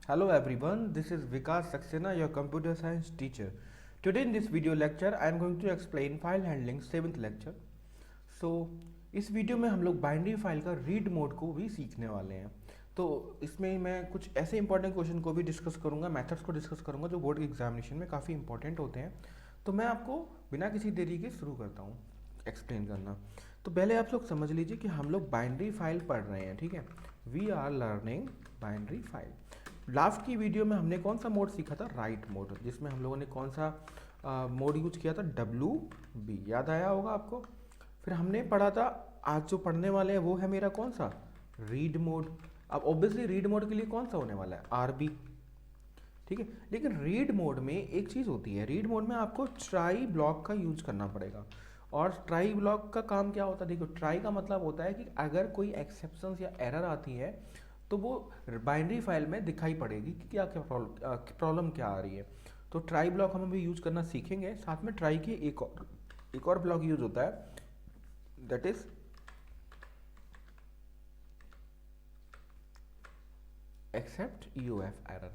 Hello everyone, this is Vikas Saxena, your computer science teacher. Today in this video lecture, I am going to explain file handling 7th lecture. So इस video में हम लोग binary file का read mode को भी सीखने वाले हैं। तो इसमें मैं कुछ ऐसे इंपॉर्टेंट क्वेश्चन को भी डिस्कस करूंगा, मेथड्स को डिस्कस करूंगा जो बोर्ड के एग्जामिनेशन में काफ़ी इंपॉर्टेंट होते हैं। तो मैं आपको बिना किसी देरी के शुरू करता हूँ एक्सप्लेन करना। तो पहले आप लोग समझ लीजिए कि हम लोग बाइनरी फाइल पढ़ रहे हैं, ठीक है। We are learning binary file. Last की वीडियो में हमने कौन सा मोड सीखा था? राइट मोड, जिसमें हम लोगों ने कौन सा मोड यूज किया था? WB, याद आया होगा आपको। फिर हमने पढ़ा था, आज जो पढ़ने वाले हैं वो है मेरा कौन सा? Read mode. अब ऑब्वियसली रीड मोड के लिए कौन सा होने वाला है? RB, ठीक है। लेकिन रीड मोड में एक चीज़ होती है, रीड मोड में आपको ट्राई ब्लॉक का यूज करना पड़ेगा। और ट्राई ब्लॉक का काम क्या होता है? देखो, ट्राई का मतलब होता है कि अगर कोई एक्सेप्शन या एरर आती है तो वो बाइनरी फाइल में दिखाई पड़ेगी कि क्या क्या प्रॉब्लम क्या आ रही है। तो ट्राई ब्लॉक हम अभी यूज करना सीखेंगे। साथ में ट्राई के एक और ब्लॉक यूज होता है, that is except UF error,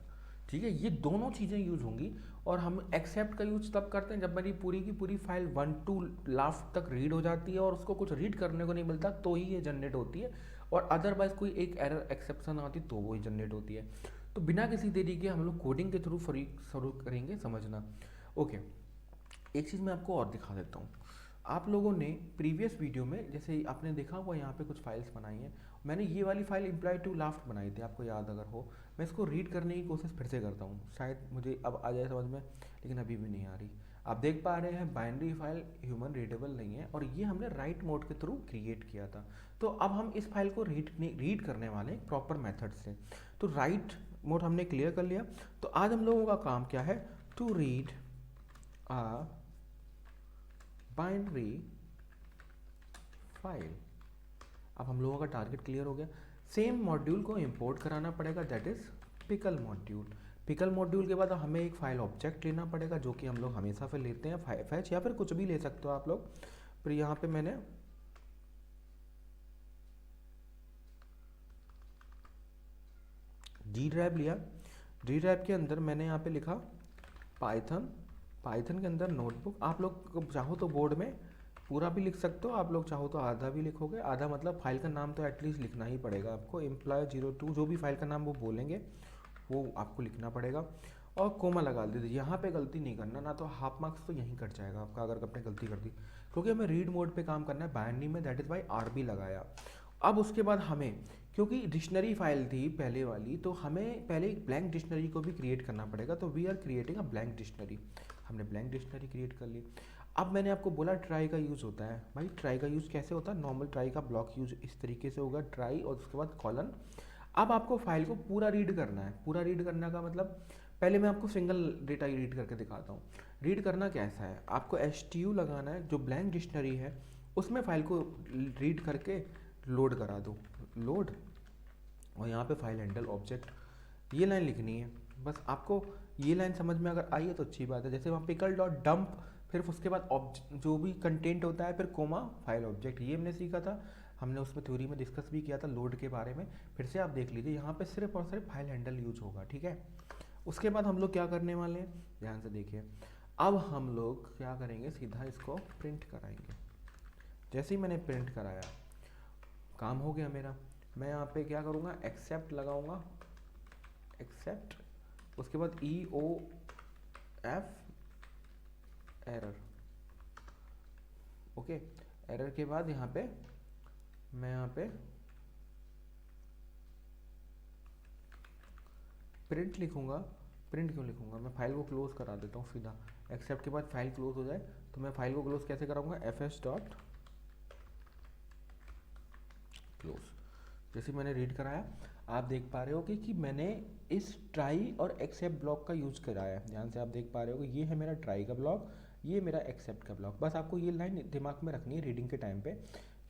ठीक है। ये दोनों चीज़ें यूज होंगी। और हम एक्सेप्ट का यूज तब करते हैं जब मेरी पूरी की पूरी फाइल 1 to लास्ट तक रीड हो जाती है और उसको कुछ रीड करने को नहीं मिलता, तो ही ये जनरेट होती है। और अदरवाइज कोई एक एरर एक्सेप्शन आती तो वो ही जनरेट होती है। तो बिना किसी देरी के हम लोग कोडिंग के थ्रू शुरू करेंगे समझना। ओके, एक चीज़ मैं आपको और दिखा देता हूँ। आप लोगों ने प्रीवियस वीडियो में जैसे आपने देखा हुआ यहाँ पे कुछ फाइल्स बनाई हैं। मैंने ये वाली फाइल इम्प्लॉय टू लाफ्ट बनाई थी, आपको याद अगर हो। मैं इसको रीड करने की कोशिश फिर से करता हूँ, शायद मुझे अब आ जाए समझ में, लेकिन अभी भी नहीं आ रही। आप देख पा रहे हैं बाइनरी फाइल ह्यूमन रीडेबल नहीं है और ये हमने राइट मोड के थ्रू क्रिएट किया था। तो अब हम इस फाइल को रीड करने वाले हैं प्रॉपर मेथड से। तो राइट मोड हमने क्लियर कर लिया। तो आज हम लोगों का काम क्या है? To read a binary file. अब हम लोगों का टारगेट क्लियर हो गया। सेम मॉड्यूल को इंपोर्ट कराना पड़ेगा, that is pickle module. Pickle module के बाद हमें एक फाइल ऑब्जेक्ट लेना पड़ेगा, जो कि हम लोग हमेशा फिर लेते हैं, फैच या फिर कुछ भी ले सकते हो आप लोग। फिर यहाँ पे मैंने जी ड्राइव लिया। जी ड्राइव के अंदर मैंने यहाँ पे लिखा पाइथन। पाइथन के अंदर नोटबुक। आप लोग चाहो तो बोर्ड में पूरा भी लिख सकते हो, आप लोग चाहो तो आधा भी लिखोगे। आधा मतलब फाइल का नाम तो एटलीस्ट लिखना ही पड़ेगा आपको। employee02 जो भी फाइल का नाम वो बोलेंगे वो आपको लिखना पड़ेगा। और कोमा लगा दीजिए, यहाँ पे गलती नहीं करना, ना तो हाफ मार्क्स तो यहीं कट जाएगा आपका अगर आपने गलती कर दी। क्योंकि हमें रीड मोड पे काम करना है बाइनरी में, दैट इज़ वाई RB लगाया। अब उसके बाद हमें, क्योंकि डिक्शनरी फाइल थी पहले वाली, तो हमें पहले एक ब्लैंक डिक्शनरी को भी क्रिएट करना पड़ेगा। तो we are creating a blank dictionary. हमने ब्लैंक डिक्शनरी क्रिएट कर ली। अब मैंने आपको बोला ट्राई का यूज़ होता है। भाई ट्राई का यूज़ कैसे होता है? नॉर्मल ट्राई का ब्लॉक यूज इस तरीके से होगा, ट्राई और उसके बाद कॉलन। अब आपको फाइल को पूरा रीड करना है। पूरा रीड करने का मतलब, पहले मैं आपको सिंगल डेटा ही रीड करके दिखाता हूँ। रीड करना कैसा है? आपको STU लगाना है, जो ब्लैंक डिक्शनरी है उसमें फाइल को रीड करके लोड करा दो। लोड, और यहाँ पे फाइल हैंडल ऑब्जेक्ट, ये लाइन लिखनी है बस। आपको ये लाइन समझ में अगर आई है तो अच्छी बात है। जैसे वहाँ पिकल डॉट डंप, फिर उसके बाद जो भी कंटेंट होता है, फिर कोमा फाइल ऑब्जेक्ट, ये हमने सीखा था। हमने उसमें थ्योरी में डिस्कस भी किया था लोड के बारे में। फिर से आप देख लीजिए, यहाँ पे सिर्फ और सिर्फ फाइल हैंडल यूज होगा, ठीक है। उसके बाद हम लोग क्या करने वाले हैं, ध्यान से देखिए। अब हम लोग क्या करेंगे, सीधा इसको प्रिंट कराएंगे। जैसे ही मैंने प्रिंट कराया, काम हो गया मेरा। मैं यहाँ पे क्या करूँगा, एक्सेप्ट लगाऊंगा, एक्सेप्ट। उसके बाद EOF एरर। ओके, एरर के बाद यहाँ पे मैं यहाँ पे प्रिंट लिखूंगा। प्रिंट क्यों लिखूंगा? मैं फाइल को क्लोज करा देता हूँ सीधा। एक्सेप्ट के बाद फाइल क्लोज हो जाए तो मैं फाइल को क्लोज कैसे कराऊंगा? FS dot close. जैसे मैंने रीड कराया, आप देख पा रहे हो कि मैंने इस ट्राई और एक्सेप्ट ब्लॉक का यूज़ कराया है। ध्यान से आप देख पा रहे हो कि ये है मेरा ट्राई का ब्लॉक, ये मेरा एक्सेप्ट का ब्लॉक। बस आपको ये लाइन दिमाग में रखनी है रीडिंग के टाइम पे।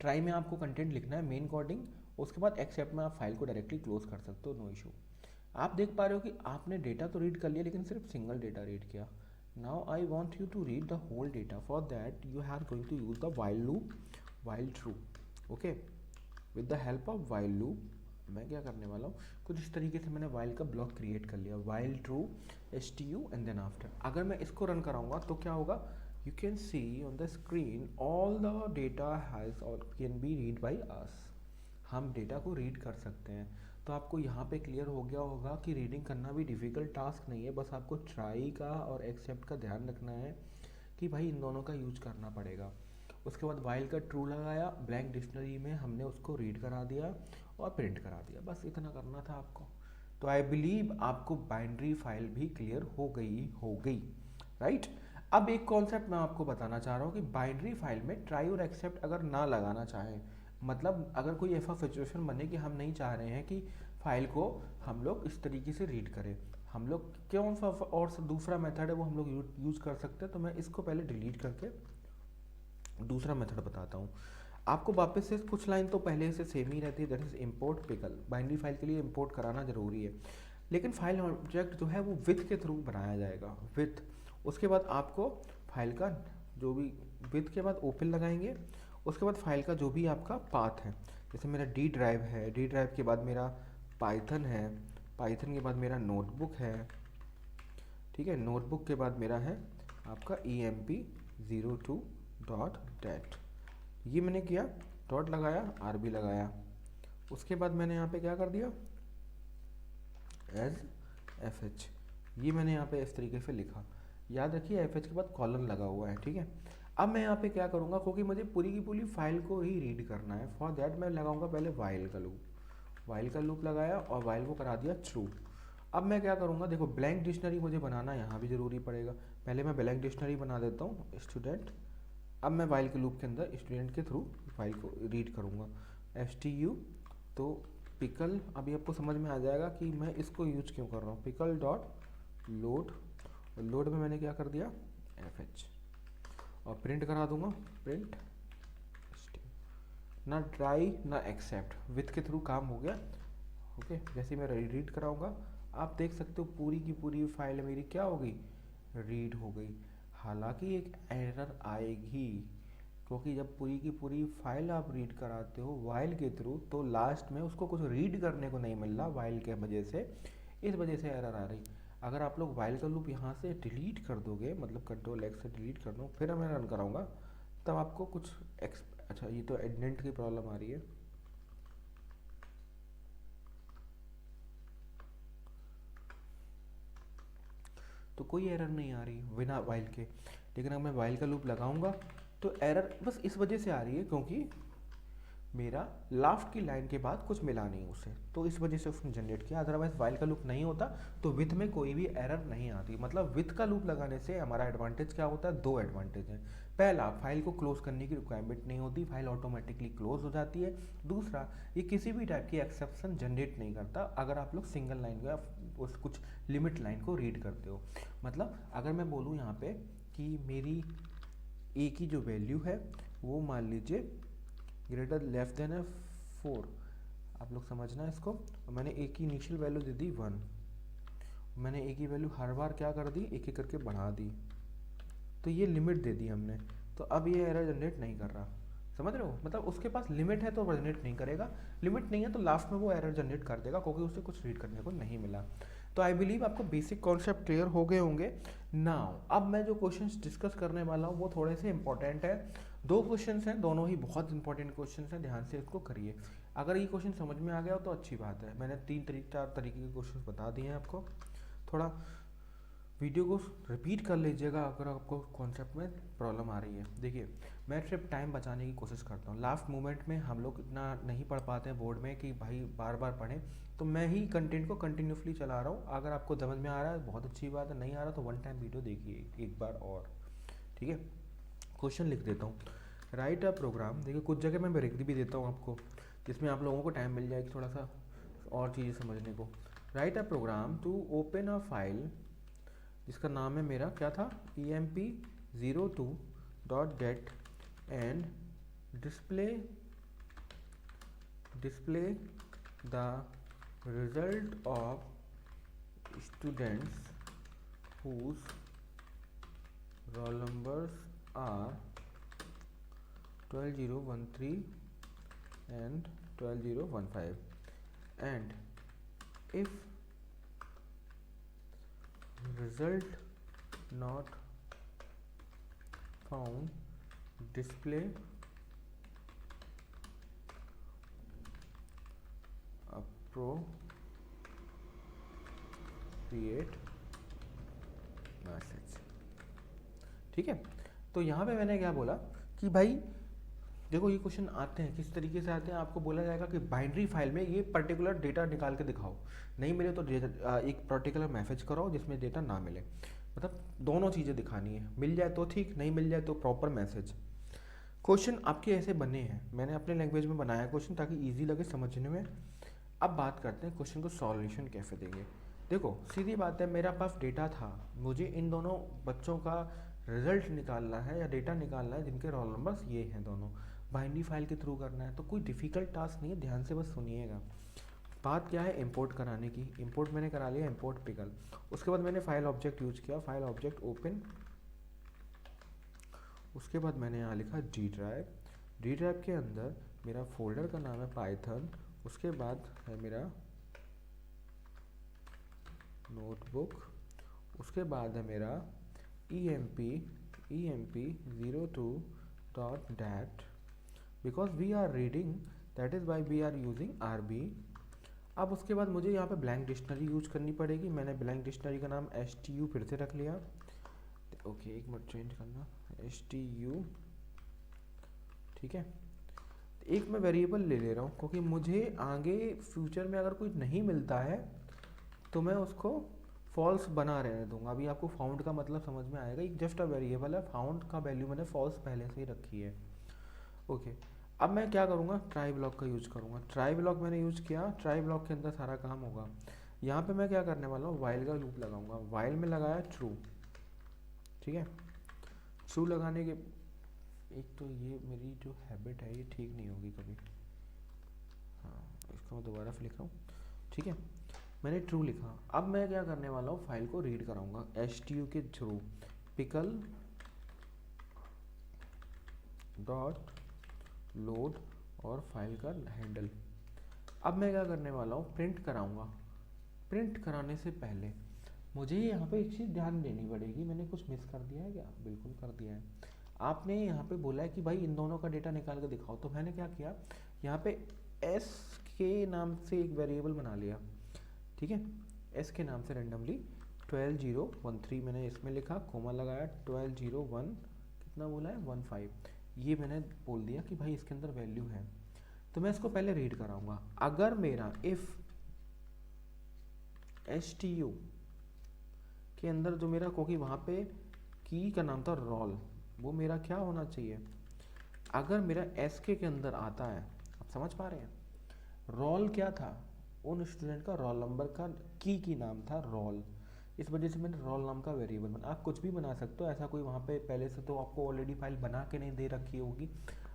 ट्राई में आपको कंटेंट लिखना है, मेन कोडिंग। उसके बाद एक्सेप्ट में आप फाइल को डायरेक्टली क्लोज कर सकते हो, नो इशू। आप देख पा रहे हो कि आपने डेटा तो रीड कर लिया, लेकिन सिर्फ सिंगल डेटा रीड किया। Now I want you to read the whole data. For that you are going to use the while loop, while true, okay। with the help of while loop मैं क्या करने वाला हूँ, कुछ इस तरीके से मैंने वाइल का ब्लॉक क्रिएट कर लिया, while true STU and then after. अगर मैं इसको रन कराऊंगा तो क्या होगा, you can see on the screen all the data has और can be read by us. हम डेटा को रीड कर सकते हैं। तो आपको यहाँ पे क्लियर हो गया होगा कि रीडिंग करना भी डिफ़िकल्ट टास्क नहीं है, बस आपको ट्राई का और एक्सेप्ट का ध्यान रखना है कि भाई इन दोनों का यूज करना पड़ेगा। उसके बाद वाइल का ट्रू लगाया, ब्लैंक डिक्शनरी में हमने उसको रीड करा दिया और प्रिंट करा दिया, बस इतना करना था आपको। तो आई बिलीव आपको बाइनरी फाइल भी क्लियर हो गई राइट। अब एक कॉन्सेप्ट मैं आपको बताना चाह रहा हूँ कि बाइनरी फाइल में ट्राई और एक्सेप्ट अगर ना लगाना चाहें, मतलब अगर कोई ऐसा सिचुएशन बने कि हम नहीं चाह रहे हैं कि फाइल को हम लोग इस तरीके से रीड करें, हम लोग कौन सा और दूसरा मेथड है वो हम लोग यूज़ कर सकते हैं। तो मैं इसको पहले डिलीट करके दूसरा मेथड बताता हूँ आपको। वापस से कुछ लाइन तो पहले से सेम ही रहती है, that is import pickle. Binary file के लिए इम्पोर्ट कराना जरूरी है, लेकिन फाइल ऑब्जेक्ट जो है वो विथ के थ्रू बनाया जाएगा, विथ। उसके बाद आपको फाइल का जो भी विथ के बाद ओपन लगाएंगे, उसके बाद फाइल का जो भी आपका पाथ है, जैसे मेरा डी ड्राइव है, डी ड्राइव के बाद मेरा पाइथन है, पाइथन के बाद मेरा नोटबुक है, ठीक है, नोटबुक के बाद मेरा है आपका emp02.dat। ये मैंने किया, डॉट लगाया, RB लगाया। उसके बाद मैंने यहाँ पे क्या कर दिया, एज FH। ये मैंने यहाँ पे इस तरीके से लिखा, याद रखिए FH के बाद कॉलन लगा हुआ है, ठीक है। अब मैं यहाँ पे क्या करूँगा, क्योंकि मुझे पूरी की पूरी फाइल को ही रीड करना है, फॉर दैट मैं लगाऊंगा पहले वाइल का लूप। वाइल का लूप लगाया और वाइल को करा दिया ट्रू। अब मैं क्या करूँगा, देखो ब्लैंक डिक्शनरी मुझे बनाना यहाँ भी ज़रूरी पड़ेगा, पहले मैं ब्लैंक डिक्शनरी बना देता हूँ स्टूडेंट। अब मैं वाइल के लूप के अंदर स्टूडेंट के थ्रू फाइल को रीड करूँगा, STU। तो पिकल, अभी आपको समझ में आ जाएगा कि मैं इसको यूज क्यों कर रहा हूँ, पिकल डॉट लोड, लोड में मैंने क्या कर दिया FH, और प्रिंट करा दूंगा, प्रिंट ना ट्राई ना एक्सेप्ट, विथ के थ्रू काम हो गया। ओके, जैसे मैं रीड कराऊंगा आप देख सकते हो पूरी की पूरी फाइल मेरी क्या हो गई, रीड हो गई। हालांकि एक एरर आएगी, क्योंकि जब पूरी की पूरी फाइल आप रीड कराते हो वाइल के थ्रू, तो लास्ट में उसको कुछ रीड करने को नहीं मिल रहा वाइल के वजह से, इस वजह से एरर आ रही। अगर आप लोग वाइल का लूप यहाँ से डिलीट कर दोगे, मतलब Ctrl+X से डिलीट कर दो, फिर मैं रन कराऊंगा, तब आपको कुछ अच्छा ये तो एडेंट की प्रॉब्लम आ रही है, तो कोई एरर नहीं आ रही बिना वाइल के। लेकिन अगर मैं वाइल का लूप लगाऊंगा तो एरर बस इस वजह से आ रही है क्योंकि मेरा लास्ट की लाइन के बाद कुछ मिला नहीं उसे, तो इस वजह से उसने जनरेट किया। अदरवाइज वाइल का लूप नहीं होता तो विथ में कोई भी एरर नहीं आती। मतलब विथ का लूप लगाने से हमारा एडवांटेज क्या होता है, दो एडवांटेज हैं। पहला, फाइल को क्लोज करने की रिक्वायरमेंट नहीं होती, फाइल ऑटोमेटिकली क्लोज हो जाती है। दूसरा, ये किसी भी टाइप की एक्सेप्शन जनरेट नहीं करता अगर आप लोग सिंगल लाइन को या उस कुछ लिमिट लाइन को रीड करते हो। मतलब अगर मैं बोलूँ यहाँ पे कि मेरी ए की जो वैल्यू है वो मान लीजिए ग्रेटर लेस देन है 4, आप लोग समझना इसको। और मैंने ए की इनिशियल वैल्यू दे दी 1, मैंने ए की वैल्यू हर बार क्या कर दी, एक एक करके बढ़ा दी, तो ये लिमिट दे दी हमने, तो अब ये एरर जनरेट नहीं कर रहा। समझ रहे हो, मतलब उसके पास लिमिट है तो जनरेट नहीं करेगा, लिमिट नहीं है तो लास्ट में वो एरर जनरेट कर देगा क्योंकि उसे कुछ रीड करने को नहीं मिला। तो आई बिलीव आपको बेसिक कॉन्सेप्ट क्लियर हो गए होंगे। नाउ अब मैं जो क्वेश्चंस डिस्कस करने वाला हूँ वो थोड़े से इंपॉर्टेंट है। दो क्वेश्चंस हैं, दोनों ही बहुत इंपॉर्टेंट क्वेश्चंस हैं, ध्यान से इसको करिए। अगर ये क्वेश्चन समझ में आ गया हो तो अच्छी बात है, मैंने 4 तरीके के क्वेश्चन बता दिए हैं आपको। थोड़ा वीडियो को रिपीट कर लीजिएगा अगर आपको कॉन्सेप्ट में प्रॉब्लम आ रही है। देखिए मैं सिर्फ टाइम बचाने की कोशिश करता हूँ, लास्ट मोमेंट में हम लोग इतना नहीं पढ़ पाते हैं बोर्ड में कि भाई बार बार पढ़ें, तो मैं ही कंटेंट को कंटिन्यूसली चला रहा हूँ। अगर आपको समझ में आ रहा है बहुत अच्छी बात है, नहीं आ रहा तो वन टाइम वीडियो देखिए एक बार और, ठीक है। क्वेश्चन लिख देता हूँ, राइट अ प्रोग्राम। देखिए कुछ जगह मैं ब्रेक भी देता हूँ आपको जिसमें आप लोगों को टाइम मिल जाएगी थोड़ा सा और चीज़ें समझने को। Write a program to open a file जिसका नाम है मेरा क्या था, emp02.get and display the result of students whose roll numbers are 12013 and 12015। And if result not found display appropriate message. ठीक है, तो यहाँ पे मैंने क्या बोला कि भाई देखो ये क्वेश्चन आते हैं किस तरीके से आते हैं, आपको बोला जाएगा कि बाइनरी फाइल में ये पर्टिकुलर डेटा निकाल के दिखाओ, नहीं मिले तो एक पर्टिकुलर मैसेज कराओ जिसमें डेटा ना मिले, मतलब दोनों चीज़ें दिखानी है, मिल जाए तो ठीक, नहीं मिल जाए तो प्रॉपर मैसेज। क्वेश्चन आपके ऐसे बने हैं, मैंने अपने लैंग्वेज में बनाया क्वेश्चन ताकि ईजी लगे समझने में। अब बात करते हैं क्वेश्चन को सॉल्यूशन कैसे देंगे। देखो सीधी बात है, मेरा पास डेटा था, मुझे इन दोनों बच्चों का रिजल्ट निकालना है या डेटा निकालना है जिनके रोल नंबर्स ये हैं दोनों, बाइनरी फाइल के थ्रू करना है, तो कोई डिफ़िकल्ट टास्क नहीं है, ध्यान से बस सुनिएगा। बात क्या है, इंपोर्ट कराने की, इंपोर्ट मैंने करा लिया, इंपोर्ट पिकल। उसके बाद मैंने फाइल ऑब्जेक्ट यूज किया, फाइल ऑब्जेक्ट ओपन। उसके बाद मैंने यहाँ लिखा डी ड्राइव, डी ड्राइव के अंदर मेरा फोल्डर का नाम है पाइथन, उसके बाद है मेरा नोटबुक, उसके बाद है मेरा emp02.dat because we are reading, that is why we are using RB। अब उसके बाद मुझे यहाँ पे ब्लैंक डिक्शनरी यूज करनी पड़ेगी, मैंने ब्लैंक डिक्शनरी का नाम STU फिर से रख लिया। ओके एक मिनट चेंज करना, STU। ठीक है, एक मैं वेरिएबल ले ले रहा हूँ क्योंकि मुझे आगे फ्यूचर में अगर कोई नहीं मिलता है तो मैं उसको फॉल्स बना रहने दूंगा। अभी आपको फाउंड का मतलब समझ में आएगा, एक जस्ट अ वेरिएबल है, फाउंड का वैल्यू मैंने फॉल्स पहले से ही रखी है। ओके, अब मैं क्या करूँगा, ट्राई ब्लॉक का यूज करूँगा। ट्राई ब्लॉक मैंने यूज किया, ट्राई ब्लॉक के अंदर सारा काम होगा। यहाँ पे मैं क्या करने वाला हूँ, वाइल का लूप लगाऊंगा, वाइल में लगाया ट्रू। ठीक है, ट्रू लगाने के, एक तो ये मेरी जो हैबिट है ये ठीक नहीं होगी कभी, हाँ इसको मैं दोबारा से लिख रहा हूँ। ठीक है, मैंने ट्रू लिखा। अब मैं क्या करने वाला हूँ, फाइल को रीड कराऊंगा STU के थ्रू, पिकल डॉट लोड और फाइल का हैंडल। अब मैं क्या करने वाला हूँ, प्रिंट कराऊंगा। प्रिंट कराने से पहले मुझे यहाँ पे एक चीज़ ध्यान देनी पड़ेगी, मैंने कुछ मिस कर दिया है क्या, बिल्कुल कर दिया है। आपने यहाँ पे बोला है कि भाई इन दोनों का डेटा निकाल के दिखाओ, तो मैंने क्या किया, यहाँ पे S के नाम से एक वेरिएबल बना लिया। ठीक है, S के नाम से रेंडमली 12013 मैंने इसमें लिखा, कोमा लगाया, 12001 कितना बोला है 15, ये मैंने बोल दिया कि भाई इसके अंदर वैल्यू है। तो मैं इसको पहले रीड कराऊंगा। अगर मेरा इफ STU के अंदर जो मेरा, क्योंकि वहाँ पे की का नाम था रोल, वो मेरा क्या होना चाहिए, अगर मेरा SK के अंदर आता है, आप समझ पा रहे हैं, रोल क्या था, उन स्टूडेंट का रोल नंबर का की नाम था रोल, इस वजह से मैंने रोल नाम का वेरिएबल बना। आप कुछ भी बना सकते हो, ऐसा कोई वहाँ पे पहले से तो आपको ऑलरेडी फाइल बना के नहीं दे रखी होगी,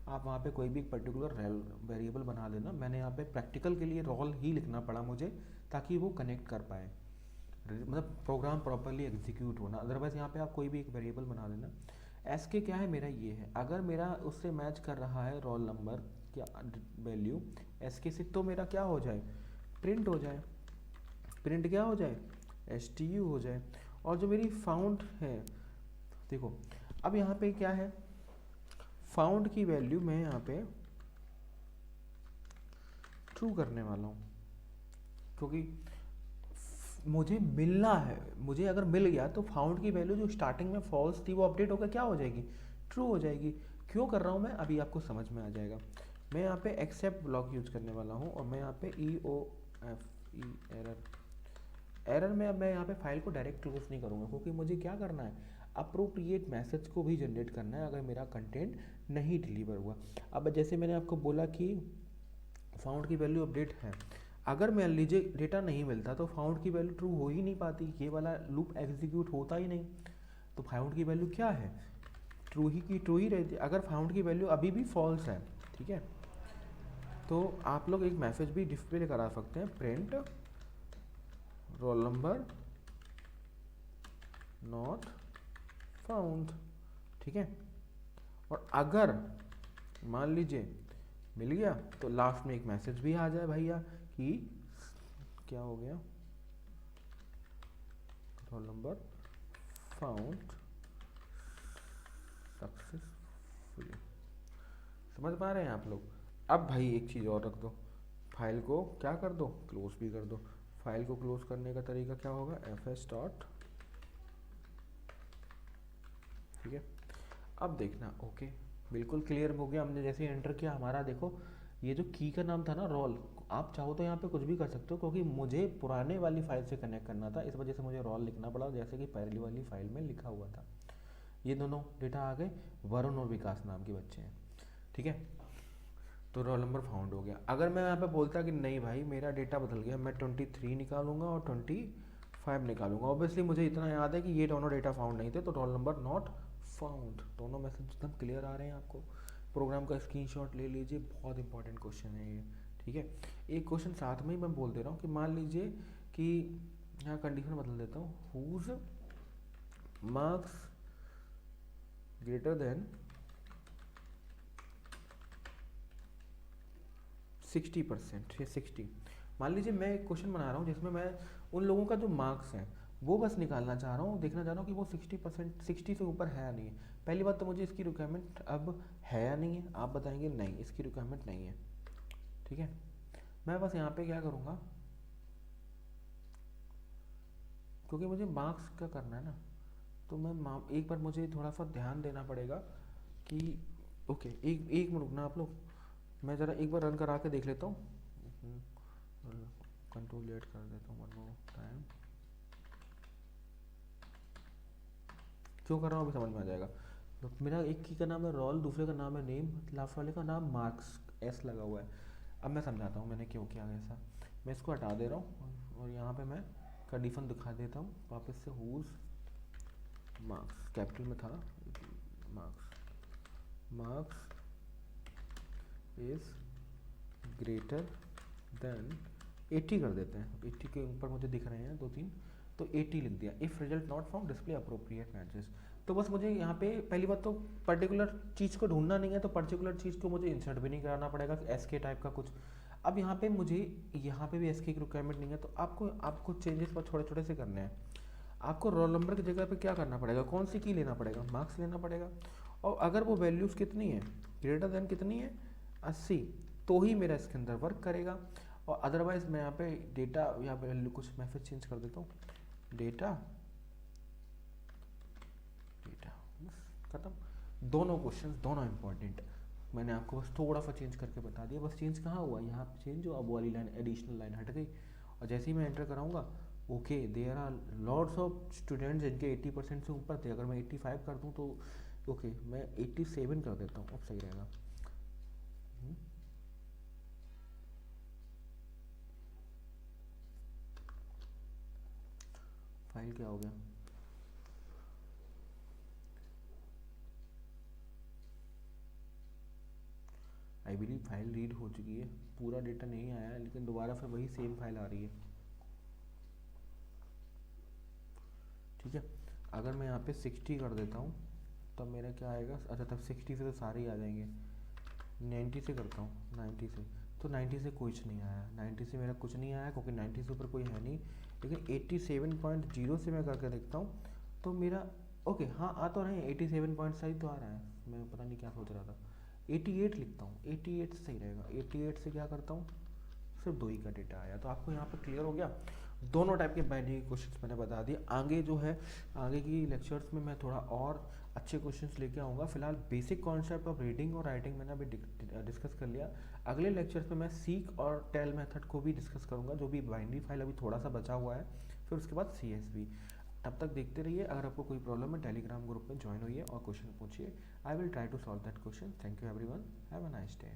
आप वहाँ पे कोई भी पर्टिकुलर वेरिएबल बना देना। मैंने यहाँ पे प्रैक्टिकल के लिए रोल ही लिखना पड़ा मुझे, ताकि वो कनेक्ट कर पाए, मतलब प्रोग्राम प्रॉपरली एग्जीक्यूट होना। अदरवाइज यहाँ पे आप कोई भी एक वेरिएबल बना देना। SK क्या है मेरा, ये है, अगर मेरा उससे मैच कर रहा है रोल नंबर क्या वैल्यू SK से, तो मेरा क्या हो जाए, प्रिंट हो जाए, प्रिंट क्या हो जाए, STU हो जाए। और जो मेरी फाउंड है, देखो अब यहाँ पे क्या है, फाउंड की वैल्यू मैं यहाँ पे ट्रू करने वाला हूँ, क्योंकि मुझे मिलना है, मुझे अगर मिल गया तो फाउंड की वैल्यू जो स्टार्टिंग में फॉल्स थी वो अपडेट होकर क्या हो जाएगी, ट्रू हो जाएगी। क्यों कर रहा हूँ मैं, अभी आपको समझ में आ जाएगा। मैं यहाँ पे एक्सेप्ट ब्लॉक यूज करने वाला हूँ, और मैं यहाँ पे एरर में, अब मैं यहाँ पे फाइल को डायरेक्ट क्लोज नहीं करूँगा, क्योंकि मुझे क्या करना है, अप्रोप्रिएट मैसेज को भी जनरेट करना है अगर मेरा कंटेंट नहीं डिलीवर हुआ। अब जैसे मैंने आपको बोला कि फाउंड की वैल्यू अपडेट है, अगर मान लीजिए डेटा नहीं मिलता तो फाउंड की वैल्यू ट्रू हो ही नहीं पाती, ये वाला लूप एग्जीक्यूट होता ही नहीं। तो फाउंड की वैल्यू क्या है, ट्रू ही रहती है। अगर फाउंड की वैल्यू अभी भी फॉल्स है, ठीक है, तो आप लोग एक मैसेज भी डिस्प्ले करा सकते हैं, print roll number not found. ठीक है, और अगर मान लीजिए मिल गया तो लास्ट में एक मैसेज भी आ जाए भैया कि क्या हो गया, रोल नंबर फाउंड सक्सेसफुली। समझ पा रहे हैं आप लोग। अब भाई एक चीज़ और रख दो, फाइल को क्या कर दो, क्लोज भी कर दो। फाइल को क्लोज करने का तरीका क्या होगा, fs डॉट, ठीक है। अब देखना, ओके बिल्कुल क्लियर हो गया। हमने जैसे एंटर किया हमारा देखो ये जो की का नाम था ना रोल, आप चाहो तो यहाँ पे कुछ भी कर सकते हो, क्योंकि मुझे पुराने वाली फाइल से कनेक्ट करना था, इस वजह से मुझे रोल लिखना पड़ा जैसे कि पहली वाली फाइल में लिखा हुआ था। ये दोनों डेटा आ गए, वरुण और विकास नाम के बच्चे हैं, ठीक है। तो रोल नंबर फाउंड हो गया। अगर मैं यहाँ पे बोलता कि नहीं भाई मेरा डेटा बदल गया, मैं 23 निकालूंगा और 25 निकालूंगा, ऑब्वियसली मुझे इतना याद है कि ये दोनों डेटा फाउंड नहीं थे, तो रोल नंबर नॉट फाउंड। दोनों मैसेज एकदम क्लियर आ रहे हैं आपको। प्रोग्राम का स्क्रीनशॉट ले लीजिए, बहुत इंपॉर्टेंट क्वेश्चन है ये, ठीक है। एक क्वेश्चन साथ में ही मैं बोल दे रहा हूँ कि मान लीजिए कि यहाँ कंडीशन बदल देता हूँ, हुज मार्क्स ग्रेटर देन 60% या 60। मान लीजिए मैं एक क्वेश्चन बना रहा हूँ जिसमें मैं उन लोगों का जो मार्क्स हैं वो बस निकालना चाह रहा हूँ, देखना चाह रहा हूँ कि वो 60%, 60 से ऊपर है या नहीं है। पहली बात तो मुझे इसकी रिक्वायरमेंट अब है या नहीं है, आप बताएंगे नहीं इसकी रिक्वायरमेंट नहीं है, ठीक है। मैं बस यहाँ पे क्या करूँगा, क्योंकि मुझे मार्क्स का करना है ना, तो मैं एक बार मुझे थोड़ा सा ध्यान देना पड़ेगा कि ओके एक एक मिनट रुकना आप लोग, मैं ज़रा एक बार रन करा के देख लेता हूँ, कंट्रोल लेट कर देता हूँ वन मोर टाइम। क्यों कर रहा हूँ अभी समझ में आ जाएगा। तो मेरा एक की का नाम है रोल, दूसरे का नाम है नेम, लास्ट वाले का नाम मार्क्स, एस लगा हुआ है। अब मैं समझाता हूँ मैंने क्यों किया ऐसा। मैं इसको हटा दे रहा हूँ और यहाँ पे मैं कंडीशन दिखा देता हूँ वापस से, हुज मार्क्स कैपिटल में था, मार्क्स इज ग्रेटर देन 80 कर देते हैं, 80 के ऊपर मुझे दिख रहे हैं 2-3, तो 80 लिख दिया। If result not found display appropriate matches. तो बस मुझे यहाँ पे पहली बात तो पर्टिकुलर चीज़ को ढूंढना नहीं है, तो पर्टिकुलर चीज़ को मुझे इंसर्ट भी नहीं कराना पड़ेगा एस के टाइप का कुछ। अब यहाँ पे मुझे यहाँ पे भी एस की रिक्वायरमेंट नहीं है, तो आपको चेंजेस पर छोटे छोटे से करने हैं। आपको रोल नंबर की जगह पे क्या करना पड़ेगा, कौन सी की लेना पड़ेगा, मार्क्स लेना पड़ेगा। और अगर वो वैल्यूज़ कितनी है, ग्रेटर देन कितनी है 80, तो ही मेरा इसके अंदर वर्क करेगा। और अदरवाइज मैं यहाँ पे डेटा, यहाँ पे वैल्यू कुछ मैं फिर चेंज कर देता हूँ, डेटा बस खत्म। दोनों क्वेश्चंस दोनों इंपॉर्टेंट, मैंने आपको बस थोड़ा सा चेंज करके बता दिया। बस चेंज कहाँ हुआ, यहाँ पे चेंज हुआ, अब वाली लाइन एडिशनल लाइन हट गई। और जैसे ही मैं एंटर कराऊंगा, okay there are lots of students जिनके 80% से ऊपर थे, अगर मैं 85 कर दूँ तो ओके मैं 87 कर देता हूँ, अब सही रहेगा। फाइल क्या हो गया, आई बिलीव फाइल रीड हो चुकी है, पूरा डेटा नहीं आया है, लेकिन दोबारा फिर वही सेम फाइल आ रही है, ठीक है। अगर मैं यहाँ पे 60 कर देता हूँ तब मेरा क्या आएगा, अच्छा तब 60 से तो सारे ही आ जाएंगे। 90 से करता हूँ, 90 से तो 90 से कुछ नहीं आया, 90 से मेरा कुछ नहीं आया क्योंकि 90 से ऊपर कोई है नहीं। लेकिन 87.0 से मैं करके देखता हूँ तो मेरा ओके हाँ आ तो रहे हैं, 87 पॉइंट सही तो आ रहा है, मैं पता नहीं क्या सोच रहा था। 88 लिखता हूँ, 88 से सही रहेगा। 88 से क्या करता हूँ, सिर्फ 2 ही का डेटा आया। तो आपको यहाँ पे क्लियर हो गया, दोनों टाइप के बाइनरी क्वेश्चंस मैंने बता दिए। आगे जो है आगे की लेक्चर्स में मैं थोड़ा और अच्छे क्वेश्चंस लेके आऊँगा। फिलहाल बेसिक कॉन्सेप्ट ऑफ रीडिंग और राइटिंग मैंने अभी डिस्कस कर लिया। अगले लेक्चर्स में मैं सीक और टेल मेथड को भी डिस्कस करूँगा, जो भी बाइनरी फाइल अभी थोड़ा सा बचा हुआ है, फिर उसके बाद CSV। तब तक देखते रहिए। अगर आपको कोई प्रॉब्लम है टेलीग्राम ग्रुप में ज्वाइन होइए और क्वेश्चन पूछिए, I will try to solve that question. Thank you everyone, have a nice day.